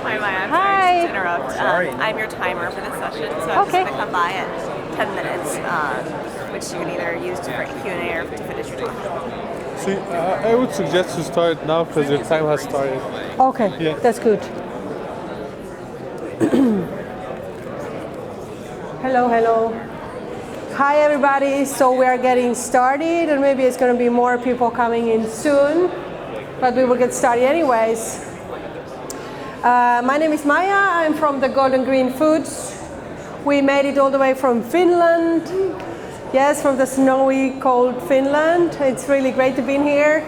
Hi, Maija. I'm Hi. sorry to interrupt. I'm your timer for this session, so I'm just going to come by at 10 minutes, which you can either use for Q&A or to finish your talk. See, I would suggest to start now because your time has started. Okay, Yeah. that's good. Hello, hello. Hi, everybody. So we are getting started, and maybe it's going to be more people coming in soon, but we will get started anyways. My name is Maija. I'm from the Golden Green Foods. We made it all the way from Finland. Yes, from the snowy, cold Finland. It's really great to be here.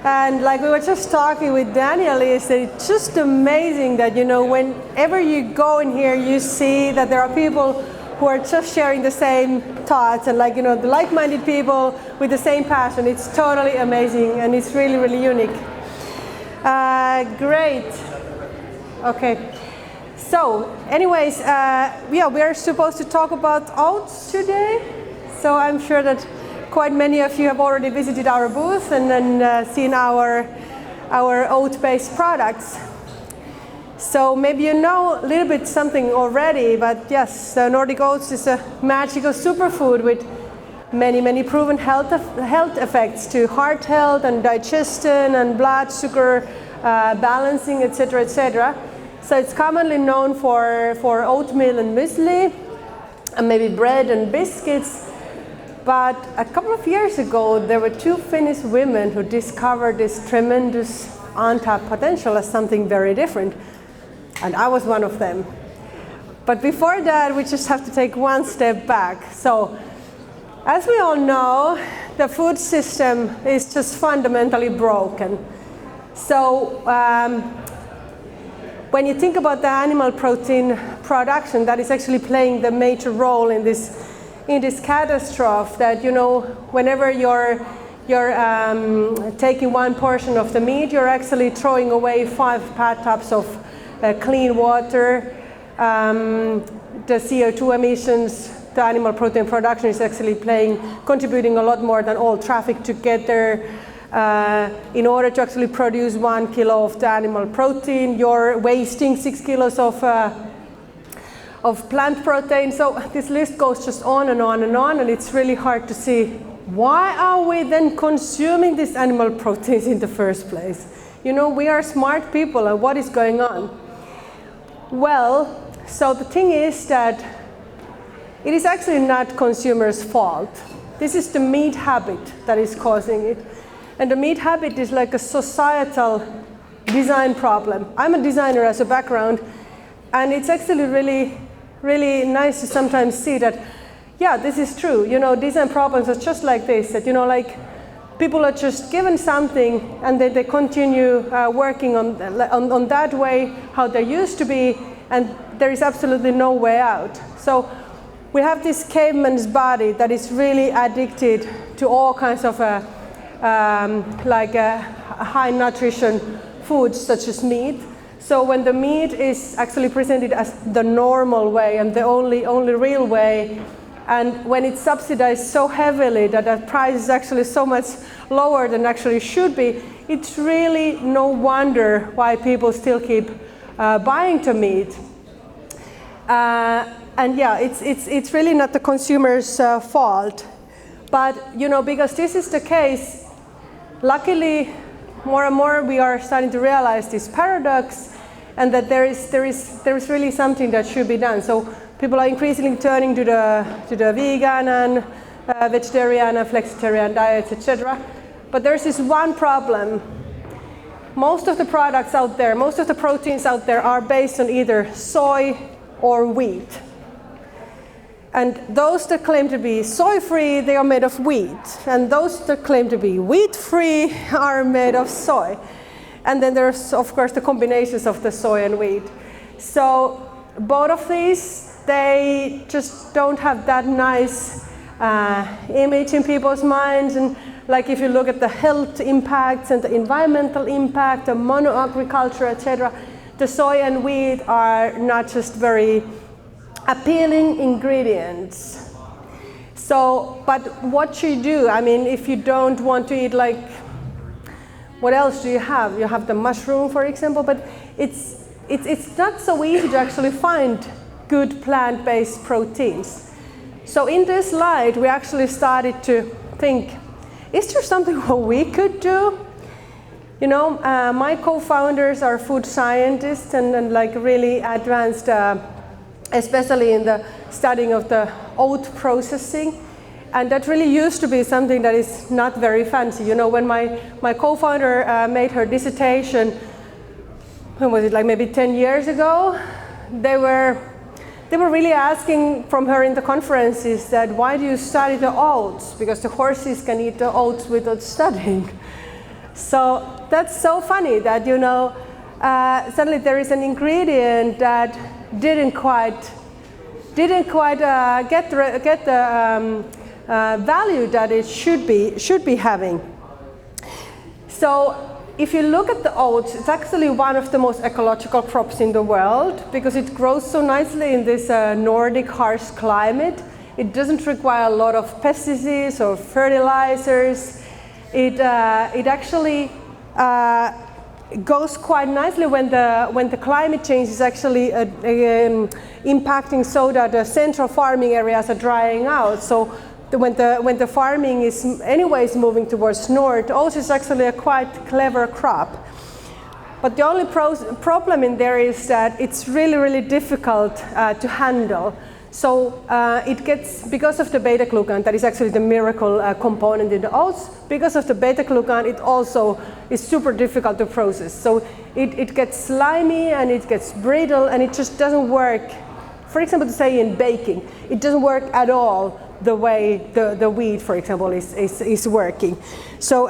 And like we were just talking with Daniel, is that it's just amazing that, you know, whenever you go in here, you see that there are people who are just sharing the same thoughts and, like, you know, the like-minded people with the same passion. It's totally amazing, and it's really, really unique. Great. Okay. So, anyways, we are supposed to talk about oats today. So I'm sure that quite many of you have already visited our booth and then seen our oat-based products. So maybe you know a little bit something already, but yes, Nordic Oats is a magical superfood with many, many proven health effects to heart health and digestion and blood sugar balancing, etc., etc. So it's commonly known for oatmeal and muesli, and maybe bread and biscuits. But a couple of years ago, there were two Finnish women who discovered this tremendous untapped potential as something very different. And I was one of them. But before that, we just have to take one step back. So, as we all know, the food system is just fundamentally broken. So, when you think about the animal protein production, that is actually playing the major role in this catastrophe. That, you know, whenever you're taking one portion of the meat, you're actually throwing away 5 bathtubs of clean water. The CO2 emissions, the animal protein production is actually contributing a lot more than all traffic together. In order to actually produce 1 kilo of the animal protein, you're wasting 6 kilos of plant protein. So this list goes just on and on and on, and it's really hard to see why are we then consuming these animal proteins in the first place. You know, we are smart people, and what is going on? Well, so the thing is that it is actually not consumers' fault. This is the meat habit that is causing it. And the meat habit is like a societal design problem. I'm a designer as a background, and it's actually really, really nice to sometimes see that, yeah, this is true. You know, design problems are just like this, that, you know, like, people are just given something and then they continue working on that way, how they used to be, and there is absolutely no way out. So we have this caveman's body that is really addicted to all kinds of high nutrition foods such as meat. So when the meat is actually presented as the normal way and the only real way, and when it's subsidized so heavily that the price is actually so much lower than actually should be, it's really no wonder why people still keep buying the meat. And yeah, it's really not the consumer's fault. But, you know, because this is the case, luckily, more and more we are starting to realize this paradox, and that there is really something that should be done. So people are increasingly turning to the vegan and vegetarian and flexitarian diets, etc. But there's this one problem. Most of the products out there, most of the proteins out there are based on either soy or wheat. And those that claim to be soy-free, they are made of wheat. And those that claim to be wheat-free are made of soy. And then there's, of course, the combinations of the soy and wheat. So both of these, they just don't have that nice image in people's minds. And like if you look at the health impacts and the environmental impact, the monoagriculture, etc., the soy and wheat are not just very appealing ingredients. So, but what you do, I mean, if you don't want to eat, like, what else do you have? You have the mushroom, for example, but it's it's not so easy to actually find good plant-based proteins. So in this slide, we actually started to think, is there something what we could do? You know, my co-founders are food scientists and like really advanced, especially in the studying of the oat processing. And that really used to be something that is not very fancy. You know, when my co-founder made her dissertation, when was it, like maybe 10 years ago, they were really asking from her in the conferences that why do you study the oats? Because the horses can eat the oats without studying. So that's so funny that, you know, suddenly there is an ingredient that didn't quite get the value that it should be having. So if you look at the oats, it's actually one of the most ecological crops in the world because it grows so nicely in this Nordic harsh climate. It doesn't require a lot of pesticides or fertilizers. It actually goes quite nicely when the climate change is actually impacting so that the central farming areas are drying out. So when the farming is anyways moving towards north, oats is actually a quite clever crop. But the only problem in there is that it's really, really difficult to handle. So it gets, because of the beta-glucan, that is actually the miracle component in the oats, because of the beta-glucan, it also is super difficult to process. So it gets slimy and it gets brittle and it just doesn't work. For example, to say in baking, it doesn't work at all the way the wheat, for example, is working. So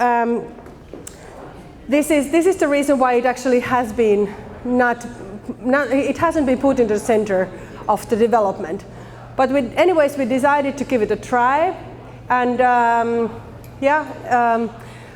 this is the reason why it actually has been it hasn't been put into the center of the development. But anyways, we decided to give it a try. And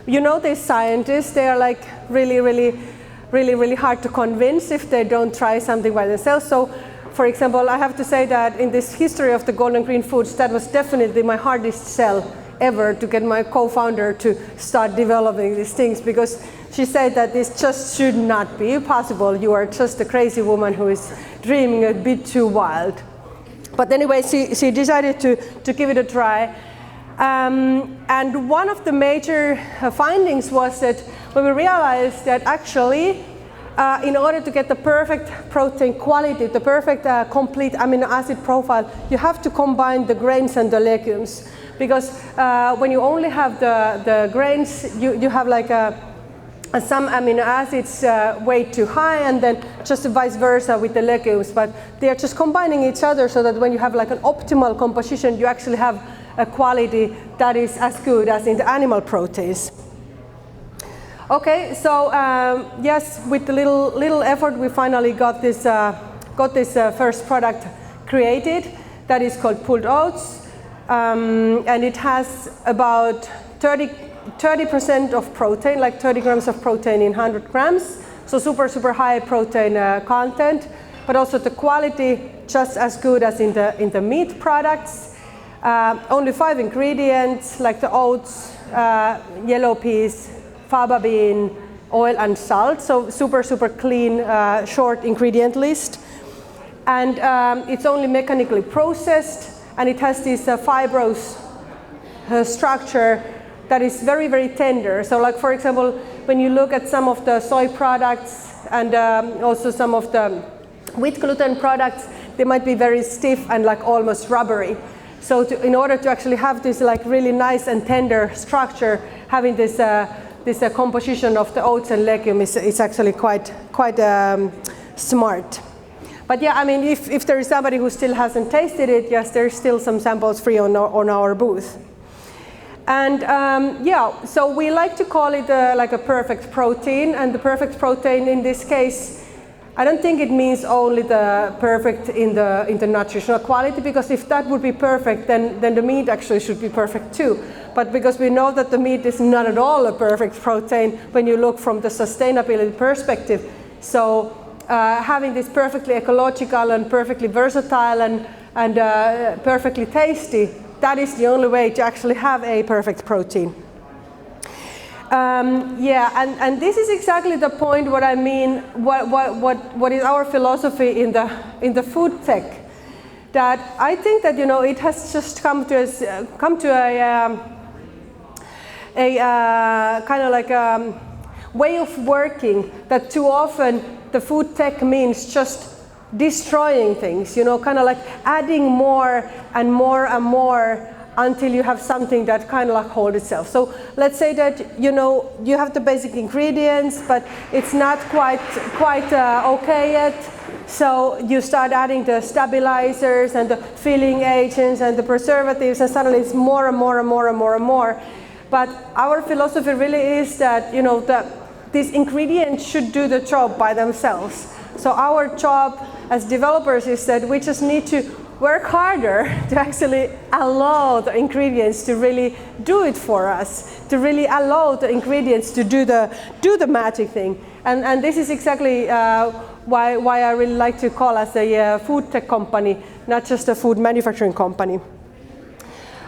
you know, these scientists, they are like really hard to convince if they don't try something by themselves. So, for example, I have to say that in this history of the golden green foods, that was definitely my hardest sell ever, to get my co-founder to start developing these things, because she said that this just should not be possible. You are just a crazy woman who is dreaming a bit too wild. But anyway, she decided to give it a try. And one of the major findings was that when we realized that actually, in order to get the perfect protein quality, the perfect complete amino acid profile, you have to combine the grains and the legumes. Because when you only have the grains, you have like some amino acids way too high, and then just vice versa with the legumes. But they are just combining each other so that when you have like an optimal composition, you actually have a quality that is as good as in the animal proteins. Okay, so yes, with the little effort, we finally got this first product created that is called pulled oats, and it has about 30% of protein, like 30 grams of protein in 100 grams, so super high protein content, but also the quality just as good as in the meat products. Only 5 ingredients, like the oats, yellow peas, faba bean, oil and salt, so super clean, short ingredient list. And it's only mechanically processed, and it has this fibrous structure that is very tender. So like, for example, when you look at some of the soy products and also some of the wheat gluten products, they might be very stiff and like almost rubbery. So in order to actually have this like really nice and tender structure, having this composition of the oats and legumes is actually quite smart. But yeah, I mean, if there is somebody who still hasn't tasted it, yes, there's still some samples free on our booth. And yeah, so we like to call it like a perfect protein, and the perfect protein in this case, I don't think it means only the perfect in the nutritional quality, because if that would be perfect, then the meat actually should be perfect too. But because we know that the meat is not at all a perfect protein when you look from the sustainability perspective. So having this perfectly ecological and perfectly versatile and perfectly tasty, that is the only way to actually have a perfect protein. Yeah, and this is exactly the point what I mean, what is our philosophy in the food tech. That I think that, you know, it has just come to a kind of like a way of working that too often the food tech means just destroying things, you know, kind of like adding more and more and more until you have something that kind of like holds itself. So let's say that, you know, you have the basic ingredients, but it's not quite okay yet. So you start adding the stabilizers and the filling agents and the preservatives, and suddenly it's more and more and more and more and more. But our philosophy really is that, you know, that these ingredients should do the job by themselves. So our job as developers is that we just need to work harder to actually allow the ingredients to really do it for us, to really allow the ingredients to do the magic thing. And this is exactly why I really like to call us a food tech company, not just a food manufacturing company.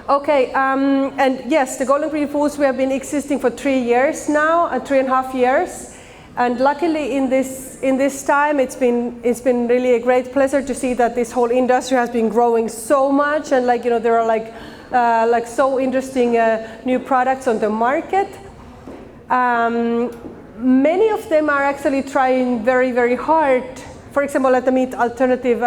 Okay, and yes, the Golden Green Foods, we have been existing for 3 years now, 3.5 years. And luckily in this time, it's been really a great pleasure to see that this whole industry has been growing so much, and like, you know, there are like so interesting new products on the market. Many of them are actually trying very, very hard. For example, at the meat alternative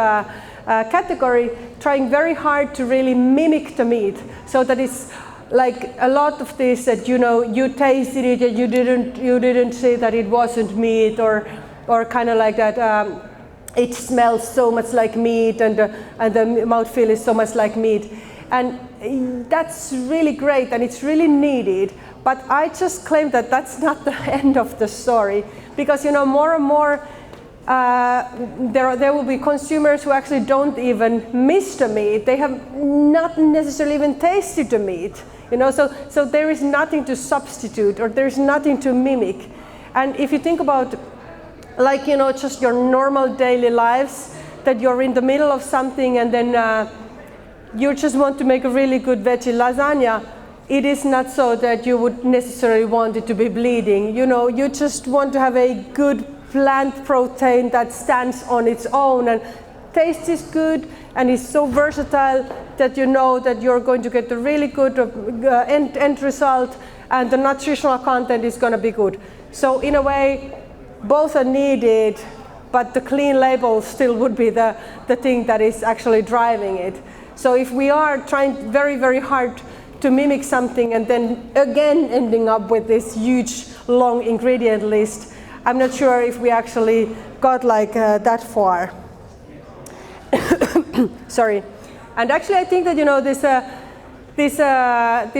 category, trying very hard to really mimic the meat, so that it's like a lot of this that, you know, you tasted it and you didn't say that it wasn't meat, or kind of like that it smells so much like meat and the mouthfeel is so much like meat, and that's really great and it's really needed. But I just claim that that's not the end of the story, because, you know, more and more there will be consumers who actually don't even miss the meat. They have not necessarily even tasted the meat, you know, so there is nothing to substitute, or there's nothing to mimic. And if you think about, like, you know, just your normal daily lives, that you're in the middle of something and then you just want to make a really good veggie lasagna, it is not so that you would necessarily want it to be bleeding. You know, you just want to have a good plant protein that stands on its own and tastes is good and is so versatile that you know that you're going to get a really good end result, and the nutritional content is going to be good. So in a way, both are needed, but the clean label still would be the thing that is actually driving it. So if we are trying very, very hard to mimic something and then again ending up with this huge long ingredient list, I'm not sure if we actually got like that far. Sorry. And actually I think that, you know, this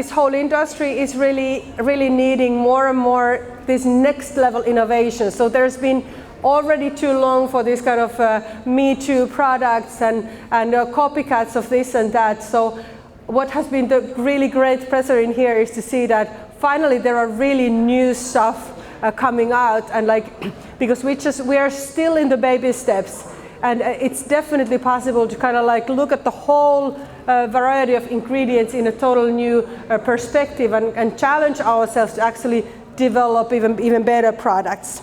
whole industry is really needing more and more this next level innovation. So there's been already too long for this kind of Me Too products and copycats of this and that. So what has been the really great pleasure in here is to see that finally there are really new stuff coming out, and like, because we are still in the baby steps, and it's definitely possible to kind of like look at the whole variety of ingredients in a total new perspective and challenge ourselves to actually develop even better products.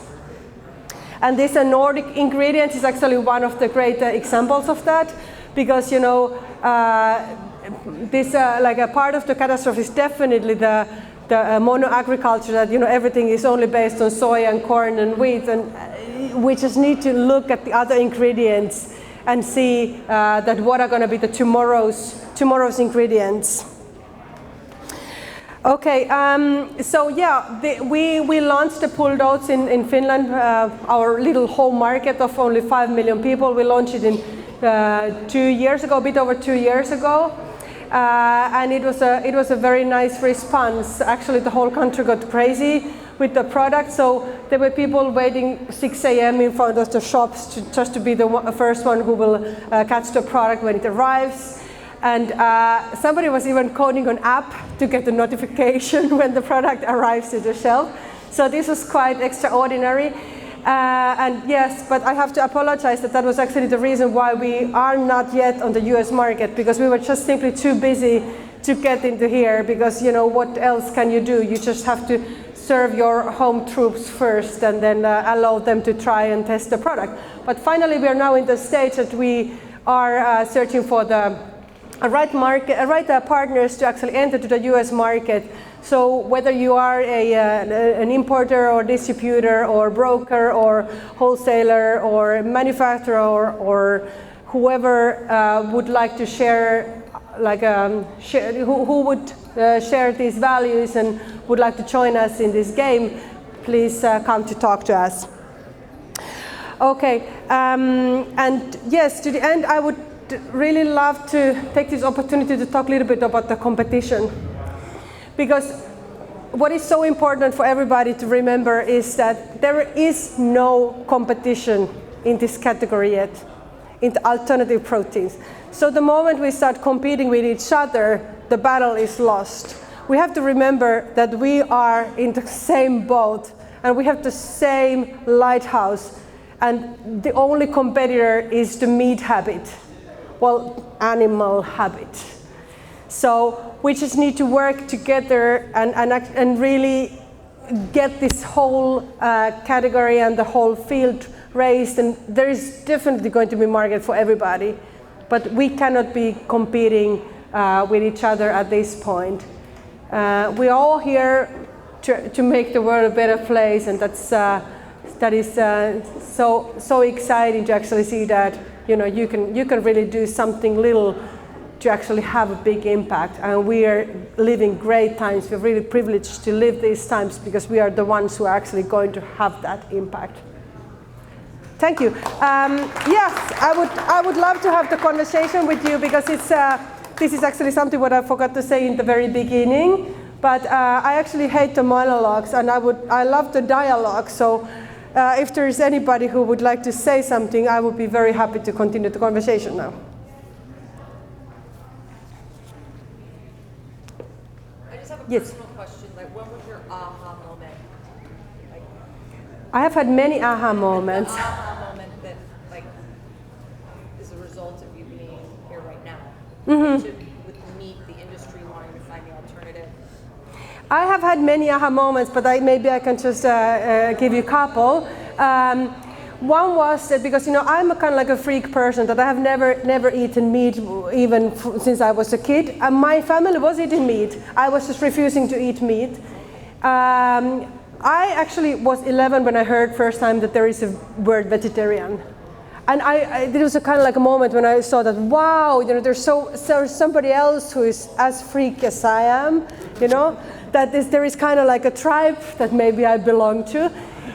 And this Nordic ingredients is actually one of the great examples of that, because, you know, this like a part of the catastrophe is definitely the mono agriculture, that, you know, everything is only based on soy and corn and wheat, and we just need to look at the other ingredients and see that what are going to be the tomorrow's ingredients. Okay, so yeah, we launched the pulled oats in Finland, our little home market of only 5 million people. We launched it in 2 years ago, a bit over 2 years ago. And it was a very nice response. Actually, the whole country got crazy with the product. So there were people waiting 6 a.m. in front of the shops just to be the first one who will catch the product when it arrives. And somebody was even coding an app to get the notification when the product arrives to the shelf. So this was quite extraordinary. And yes, but I have to apologize that was actually the reason why we are not yet on the US market, because we were just simply too busy to get into here, because, you know, what else can you do? You just have to serve your home troops first and then allow them to try and test the product. But finally, we are now in the stage that we are searching for the right partners to actually enter to the US market. So whether you are an importer or distributor or broker or wholesaler or manufacturer or whoever would like to share, who would share these values and would like to join us in this game, please come to talk to us. Okay, and yes, to the end, I would really love to take this opportunity to talk a little bit about the competition. Because what is so important for everybody to remember is that there is no competition in this category yet, in the alternative proteins. So the moment we start competing with each other, the battle is lost. We have to remember that we are in the same boat and we have the same lighthouse, and the only competitor is the meat habit, well, animal habit. So we just need to work together and really get this whole category and the whole field raised, and there is definitely going to be market for everybody, but we cannot be competing with each other at this point. We're all here to make the world a better place, and that is so exciting to actually see that you can really do something little to actually have a big impact. And we are living great times. We're really privileged to live these times because we are the ones who are actually going to have that impact. Thank you. Yes, I would love to have the conversation with you because this is actually something what I forgot to say in the very beginning. But I actually hate the monologues, and I love the dialogue. So if there is anybody who would like to say something, I would be very happy to continue the conversation now. I just have a Yes. personal question. Like, when was your aha moment? Like, I have had many aha moments. the aha moment that, like, is a result of you being here right now. Mm-hmm. With meat, the industry wanting to find the alternative. I have had many aha moments, but maybe I can just give you a couple. One was that because I'm a kind of like a freak person, that I have never eaten meat even since I was a kid. And my family was eating meat. I was just refusing to eat meat. I actually was 11 when I heard first time that there is a word vegetarian. And there was a kind of like a moment when I saw that, wow, there's somebody else who is as freak as I am, that there is kind of like a tribe that maybe I belong to.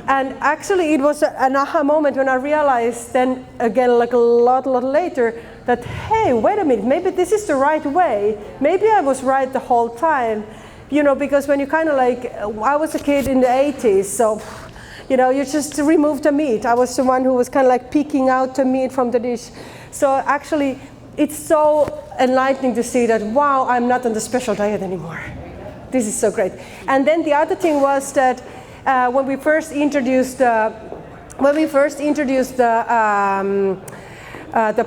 And actually it was an aha moment when I realized then, again, like a lot later, that, hey, wait a minute, maybe this is the right way. Maybe I was right the whole time. Because when you kind of like, I was a kid in the 80s, so, you just remove the meat. I was the one who was kind of like picking out the meat from the dish. So actually, it's so enlightening to see that, wow, I'm not on the special diet anymore. This is so great. And then the other thing was that when we first introduced the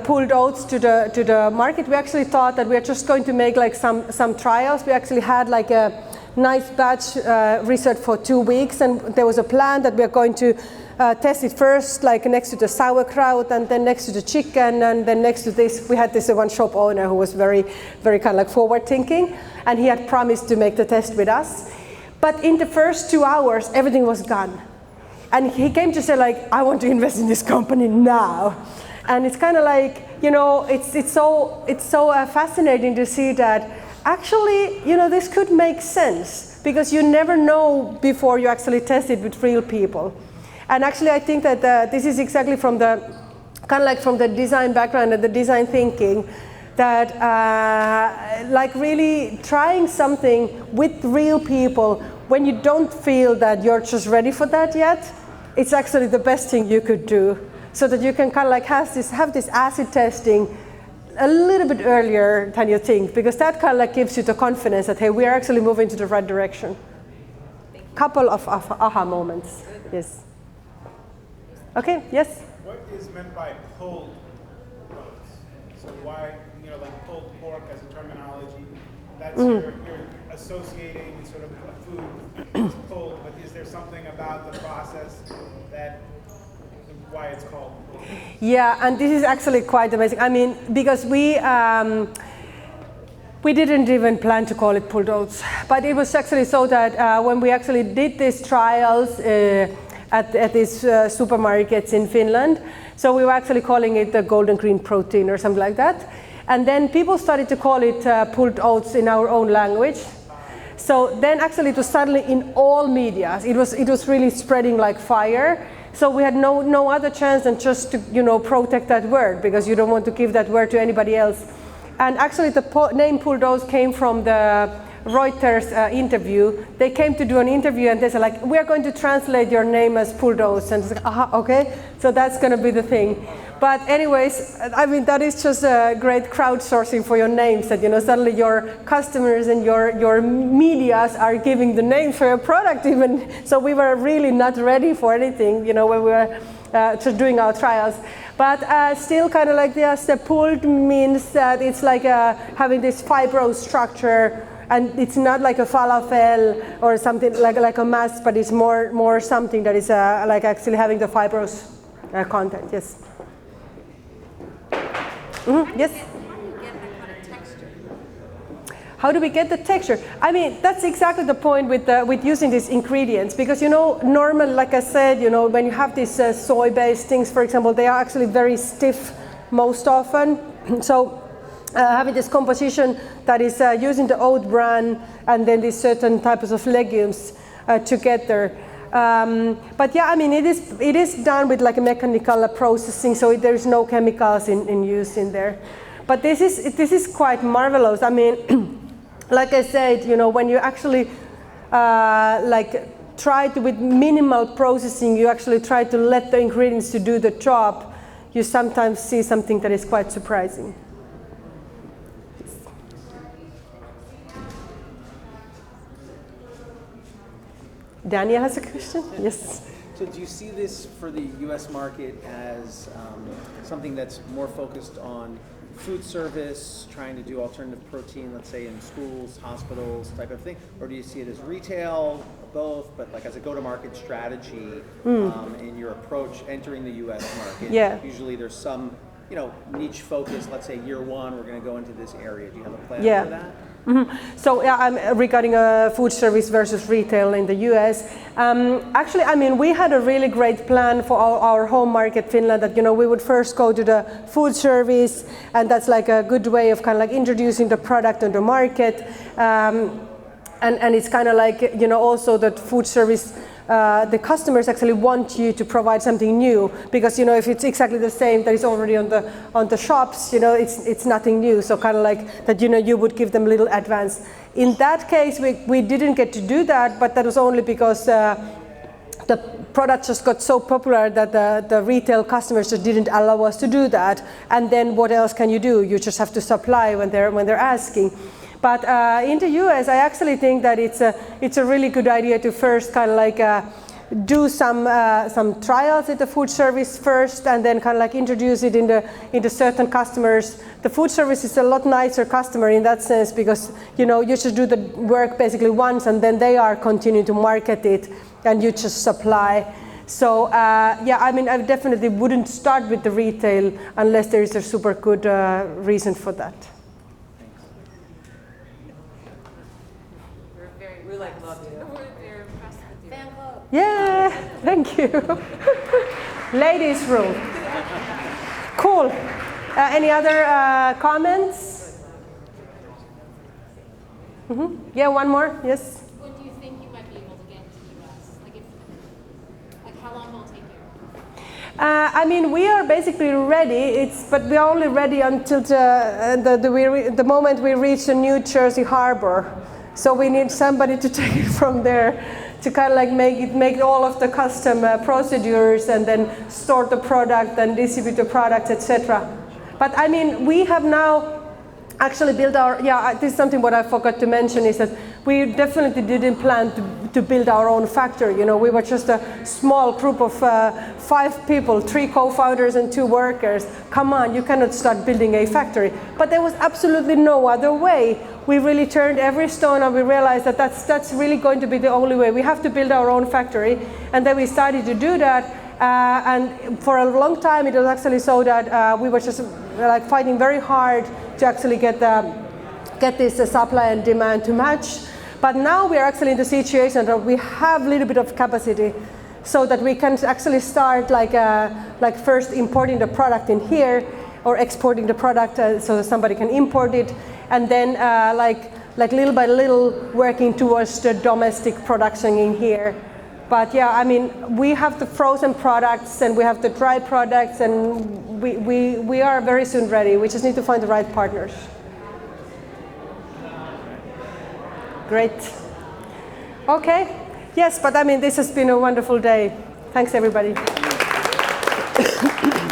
pulled oats to the market, we actually thought that we are just going to make like some trials. We actually had like a nice batch research for 2 weeks, and there was a plan that we are going to test it first, like next to the sauerkraut, and then next to the chicken, and then next to this, we had this one shop owner who was very, very kind of like forward thinking, and he had promised to make the test with us. But in the first 2 hours, everything was gone. And he came to say like, I want to invest in this company now. And it's kind of like, it's so fascinating to see that actually, this could make sense, because you never know before you actually test it with real people. And actually, I think that this is exactly from the kind of like from the design background and the design thinking, that like really trying something with real people when you don't feel that you're just ready for that yet, it's actually the best thing you could do, so that you can kind of like have this acid testing a little bit earlier than you think, because that kind of like gives you the confidence that, hey, we are actually moving to the right direction. Couple of aha moments. Yes. Okay, yes? What is meant by pulled oats? So why, like pulled pork as a terminology, That's you're associating sort of a food is pulled, but is there something about the process that why it's called pulled? Yeah, and this is actually quite amazing. I mean, because we didn't even plan to call it pulled oats, but it was actually so that when we actually did these trials at these supermarkets in Finland, so we were actually calling it the golden green protein or something like that. And then people started to call it pulled oats in our own language. So then actually it was suddenly in all media. It was really spreading like fire. So we had no other chance than just to protect that word, because you don't want to give that word to anybody else. And actually the name pulled oats came from the Reuters interview. They came to do an interview and they said like, we are going to translate your name as pulled oats. And it's like, aha, okay, so that's going to be the thing. But anyways, I mean, that is just a great crowdsourcing for your names, that suddenly your customers and your medias are giving the names for your product even. So we were really not ready for anything, when we were just doing our trials. But still kind of like this, the pulled means that it's like having this fibrous structure, and it's not like a falafel or something like a mass, but it's more something that is like actually having the fibrous content, yes. Yes? How do we get the texture? I mean, that's exactly the point with using these ingredients, because normally, like I said, when you have these soy-based things, for example, they are actually very stiff most often. So having this composition that is using the oat bran and then these certain types of legumes together. But yeah, I mean, it is done with like a mechanical processing, so there is no chemicals in use in there. But this is quite marvelous. I mean, like I said, when you actually with minimal processing, you actually try to let the ingredients to do the job, you sometimes see something that is quite surprising. Daniel has a question? Yes. So do you see this for the U.S. market as something that's more focused on food service, trying to do alternative protein, let's say in schools, hospitals, type of thing? Or do you see it as retail, both, but like as a go-to-market strategy in your approach entering the U.S. market? Yeah. Usually there's some, niche focus, let's say year one, we're going to go into this area. Do you have a plan for that? Mm-hmm. So regarding food service versus retail in the US, actually, I mean, we had a really great plan for our home market, Finland, that, we would first go to the food service, and that's like a good way of kind of like introducing the product on the market. And it's kind of like, also that food service, the customers actually want you to provide something new, because if it's exactly the same that is already on the shops, it's nothing new. So kind of like that, you would give them a little advance. In that case, we didn't get to do that, but that was only because the product just got so popular that the retail customers just didn't allow us to do that. And then what else can you do? You just have to supply when they're asking. But in the US, I actually think that it's a really good idea to first kind of like do some trials at the food service first, and then kind of like introduce it into certain customers. The food service is a lot nicer customer in that sense, because you just do the work basically once, and then they are continuing to market it, and you just supply. So yeah, I mean, I definitely wouldn't start with the retail unless there is a super good reason for that. Yeah, thank you. Ladies' room. Cool. Any other comments? Mm-hmm. Yeah, one more. Yes. When do you think you might be able to get to the US? Like how long will it take you? I mean, we are basically ready. But we are only ready until the moment we reach the New Jersey harbor. So we need somebody to take it from there, to kind of like make all of the custom procedures, and then store the product and distribute the product, etc. But I mean, we have now actually build our, this is something what I forgot to mention is that we definitely didn't plan to build our own factory. You know, we were just a small group of 5 people, 3 co-founders and 2 workers. Come on, you cannot start building a factory. But there was absolutely no other way. We really turned every stone and we realized that that's really going to be the only way. We have to build our own factory. And then we started to do that. And for a long time it was actually so that we were just like fighting very hard to actually get this supply and demand to match. But now we are actually in the situation that we have a little bit of capacity so that we can actually start like first importing the product in here or exporting the product so that somebody can import it, and then like little by little working towards the domestic production in here. But yeah, I mean, we have the frozen products and we have the dry products, and we are very soon ready. We just need to find the right partners. Great. Okay. Yes, but I mean, this has been a wonderful day. Thanks, everybody.